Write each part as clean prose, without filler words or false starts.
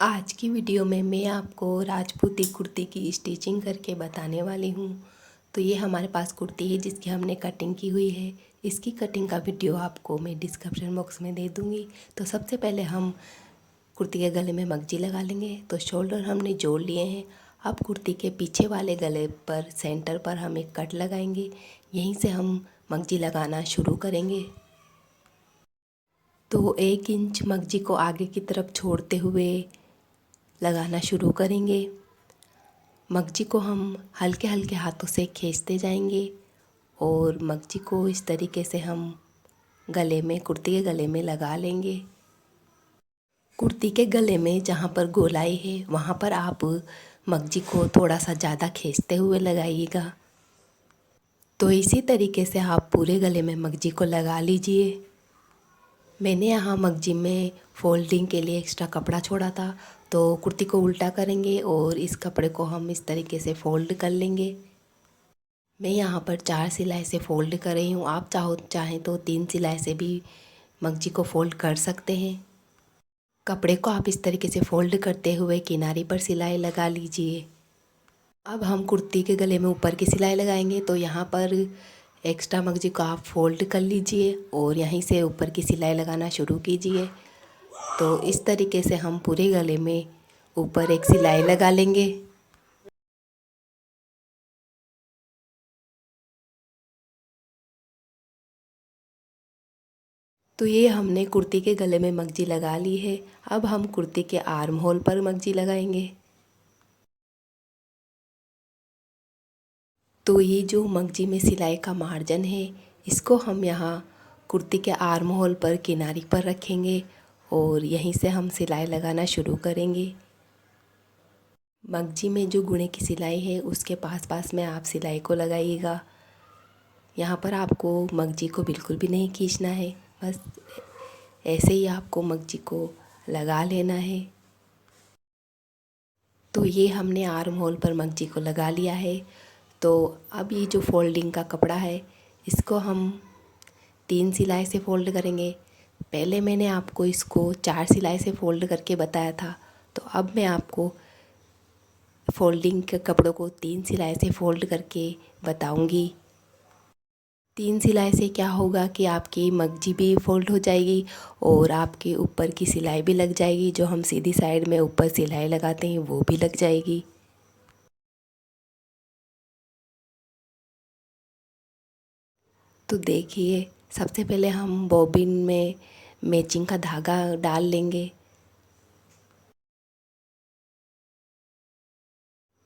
आज की वीडियो में मैं आपको राजपूती कुर्ती की स्टिचिंग करके बताने वाली हूँ। तो ये हमारे पास कुर्ती है जिसकी हमने कटिंग की हुई है। इसकी कटिंग का वीडियो आपको मैं डिस्क्रिप्शन बॉक्स में दे दूँगी। तो सबसे पहले हम कुर्ती के गले में मगजी लगा लेंगे। तो शोल्डर हमने जोड़ लिए हैं। अब कुर्ती के पीछे वाले गले पर सेंटर पर हम एक कट लगाएंगे। यहीं से हम मगजी लगाना शुरू करेंगे। तो 1 इंच मगजी को आगे की तरफ छोड़ते हुए लगाना शुरू करेंगे। मगजी को हम हल्के हल्के हाथों से खींचते जाएंगे और मगजी को इस तरीके से हम गले में, कुर्ती के गले में लगा लेंगे। कुर्ती के गले में जहाँ पर गोलाई है वहाँ पर आप मगजी को थोड़ा सा ज़्यादा खींचते हुए लगाइएगा। तो इसी तरीके से आप पूरे गले में मगजी को लगा लीजिए। मैंने यहाँ मगजी में फोल्डिंग के लिए एक्स्ट्रा कपड़ा छोड़ा था। तो कुर्ती को उल्टा करेंगे और इस कपड़े को हम इस तरीके से फ़ोल्ड कर लेंगे। मैं यहाँ पर 4 सिलाई से फ़ोल्ड कर रही हूँ। आप चाहें तो 3 सिलाई से भी मगजी को फ़ोल्ड कर सकते हैं। कपड़े को आप इस तरीके से फ़ोल्ड करते हुए किनारी पर सिलाई लगा लीजिए। अब हम कुर्ती के गले में ऊपर की सिलाई लगाएंगे। तो यहाँ पर एक्स्ट्रा मगजी को आप फ़ोल्ड कर लीजिए और यहीं से ऊपर की सिलाई लगाना शुरू कीजिए। तो इस तरीके से हम पूरे गले में ऊपर एक सिलाई लगा लेंगे। तो ये हमने कुर्ती के गले में मगजी लगा ली है। अब हम कुर्ती के आर्म होल पर मगजी लगाएंगे। तो ये जो मगजी में सिलाई का मार्जिन है इसको हम यहाँ कुर्ती के आर्म होल पर किनारी पर रखेंगे और यहीं से हम सिलाई लगाना शुरू करेंगे। मगजी में जो गुणे की सिलाई है उसके पास पास में आप सिलाई को लगाइएगा। यहाँ पर आपको मगजी को बिल्कुल भी नहीं खींचना है, बस ऐसे ही आपको मगजी को लगा लेना है। तो ये हमने आर्म होल पर मगजी को लगा लिया है। तो अब ये जो फोल्डिंग का कपड़ा है इसको हम 3 सिलाई से फ़ोल्ड करेंगे। पहले मैंने आपको इसको 4 सिलाई से फ़ोल्ड करके बताया था। तो अब मैं आपको फ़ोल्डिंग के कपड़ों को 3 सिलाई से फ़ोल्ड करके बताऊंगी। 3 सिलाई से क्या होगा कि आपकी मगजी भी फ़ोल्ड हो जाएगी और आपके ऊपर की सिलाई भी लग जाएगी। जो हम सीधी साइड में ऊपर सिलाई लगाते हैं वो भी लग जाएगी। तो देखिए, सबसे पहले हम बॉबिन में मैचिंग का धागा डाल लेंगे।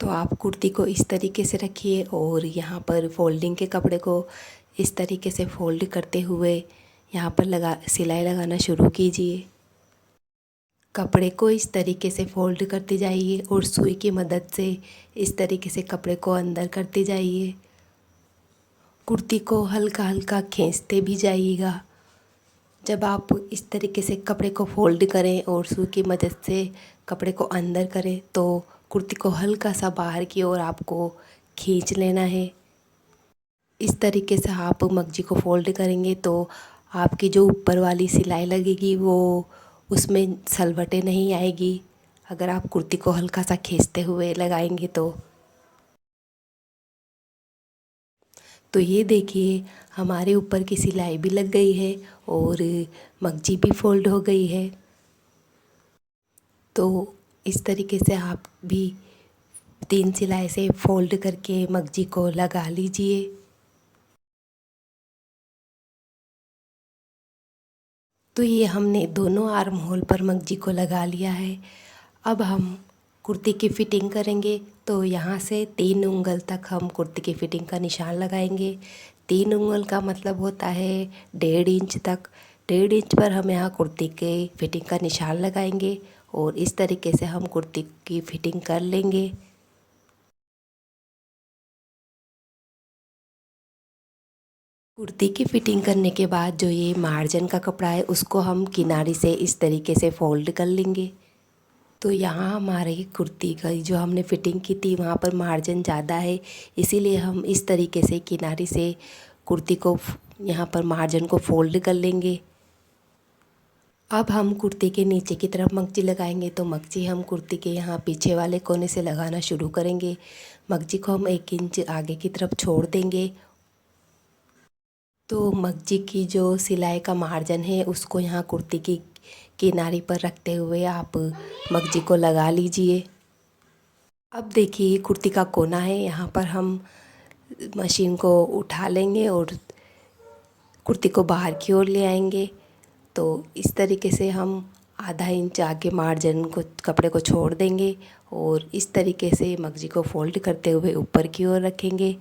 तो आप कुर्ती को इस तरीके से रखिए और यहाँ पर फोल्डिंग के कपड़े को इस तरीके से फ़ोल्ड करते हुए यहाँ पर सिलाई लगाना शुरू कीजिए। कपड़े को इस तरीके से फ़ोल्ड करते जाइए और सुई की मदद से इस तरीके से कपड़े को अंदर करते जाइए। कुर्ती को हल्का हल्का खींचते भी जाइएगा। जब आप इस तरीके से कपड़े को फ़ोल्ड करें और सुई की मदद से कपड़े को अंदर करें तो कुर्ती को हल्का सा बाहर की ओर आपको खींच लेना है। इस तरीके से आप मगजी को फ़ोल्ड करेंगे तो आपकी जो ऊपर वाली सिलाई लगेगी वो उसमें सलवटें नहीं आएगी, अगर आप कुर्ती को हल्का सा खींचते हुए लगाएंगे तो ये देखिए, हमारे ऊपर की सिलाई भी लग गई है और मगजी भी फ़ोल्ड हो गई है। तो इस तरीके से आप भी 3 सिलाई से फ़ोल्ड करके मगजी को लगा लीजिए। तो ये हमने दोनों आर्म होल पर मगजी को लगा लिया है। अब हम कुर्ती की फ़िटिंग करेंगे। तो यहाँ से 3 उंगल तक हम कुर्ती की फ़िटिंग का निशान लगाएंगे। 3 उंगल का मतलब होता है 1.5 इंच तक। 1.5 इंच पर हम यहाँ कुर्ती के फ़िटिंग का निशान लगाएंगे और इस तरीके से हम कुर्ती की फ़िटिंग कर लेंगे। कुर्ती की फ़िटिंग करने के बाद जो ये मार्जिन का कपड़ा है उसको हम किनारी से इस तरीके से फ़ोल्ड कर लेंगे। तो यहाँ हमारी कुर्ती का जो हमने फ़िटिंग की थी वहाँ पर मार्जिन ज़्यादा है, इसीलिए हम इस तरीके से किनारी से कुर्ती को यहाँ पर मार्जिन को फ़ोल्ड कर लेंगे। अब हम कुर्ती के नीचे की तरफ मगजी लगाएंगे। तो मगजी हम कुर्ती के यहाँ पीछे वाले कोने से लगाना शुरू करेंगे। मगजी को हम 1 इंच आगे की तरफ छोड़ देंगे। तो मगजी की जो सिलाई का मार्जिन है उसको यहाँ कुर्ती की किनारी पर रखते हुए आप मगजी को लगा लीजिए। अब देखिए कुर्ती का कोना है, यहाँ पर हम मशीन को उठा लेंगे और कुर्ती को बाहर की ओर ले आएंगे। तो इस तरीके से हम आधा इंच आगे मार्जिन को कपड़े को छोड़ देंगे और इस तरीके से मगजी को फोल्ड करते हुए ऊपर की ओर रखेंगे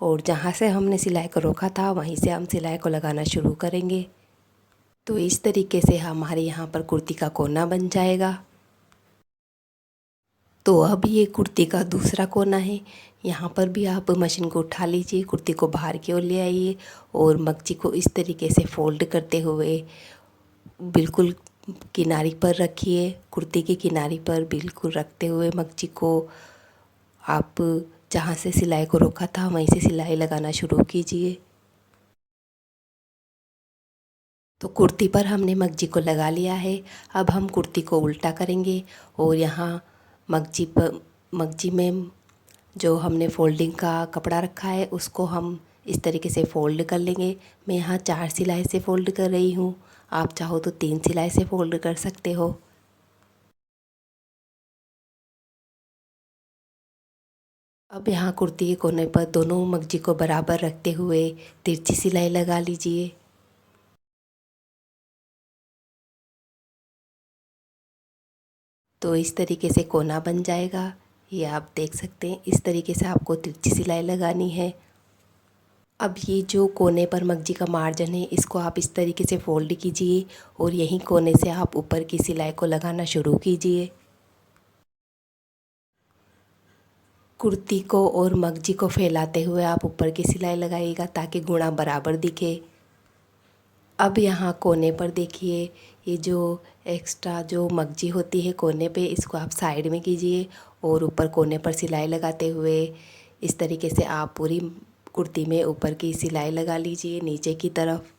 और जहाँ से हमने सिलाई को रोका था वहीं से हम सिलाई को लगाना शुरू करेंगे। तो इस तरीके से हमारे यहाँ पर कुर्ती का कोना बन जाएगा। तो अब ये कुर्ती का दूसरा कोना है, यहाँ पर भी आप मशीन को उठा लीजिए, कुर्ती को बाहर की ओर ले आइए और मगजी को इस तरीके से फोल्ड करते हुए बिल्कुल किनारी पर रखिए। कुर्ती की किनारी पर बिल्कुल रखते हुए मगजी को आप जहाँ से सिलाई को रोका था वहीं से सिलाई लगाना शुरू कीजिए। तो कुर्ती पर हमने मगजी को लगा लिया है। अब हम कुर्ती को उल्टा करेंगे और यहाँ मगजी में जो हमने फोल्डिंग का कपड़ा रखा है उसको हम इस तरीके से फ़ोल्ड कर लेंगे। मैं यहाँ 4 सिलाई से फ़ोल्ड कर रही हूँ, आप चाहो तो 3 सिलाई से फ़ोल्ड कर सकते हो। अब यहाँ कुर्ती के कोने पर दोनों मगजी को बराबर रखते हुए तिरछी सिलाई लगा लीजिए। तो इस तरीके से कोना बन जाएगा, ये आप देख सकते हैं। इस तरीके से आपको तिरछी सिलाई लगानी है। अब ये जो कोने पर मगजी का मार्जिन है इसको आप इस तरीके से फोल्ड कीजिए और यहीं कोने से आप ऊपर की सिलाई को लगाना शुरू कीजिए। कुर्ती को और मगजी को फैलाते हुए आप ऊपर की सिलाई लगाइएगा ताकि गुणा बराबर दिखे। अब यहाँ कोने पर देखिए, ये जो एक्स्ट्रा जो मगजी होती है कोने पे, इसको आप साइड में कीजिए और ऊपर कोने पर सिलाई लगाते हुए इस तरीके से आप पूरी कुर्ती में ऊपर की सिलाई लगा लीजिए नीचे की तरफ।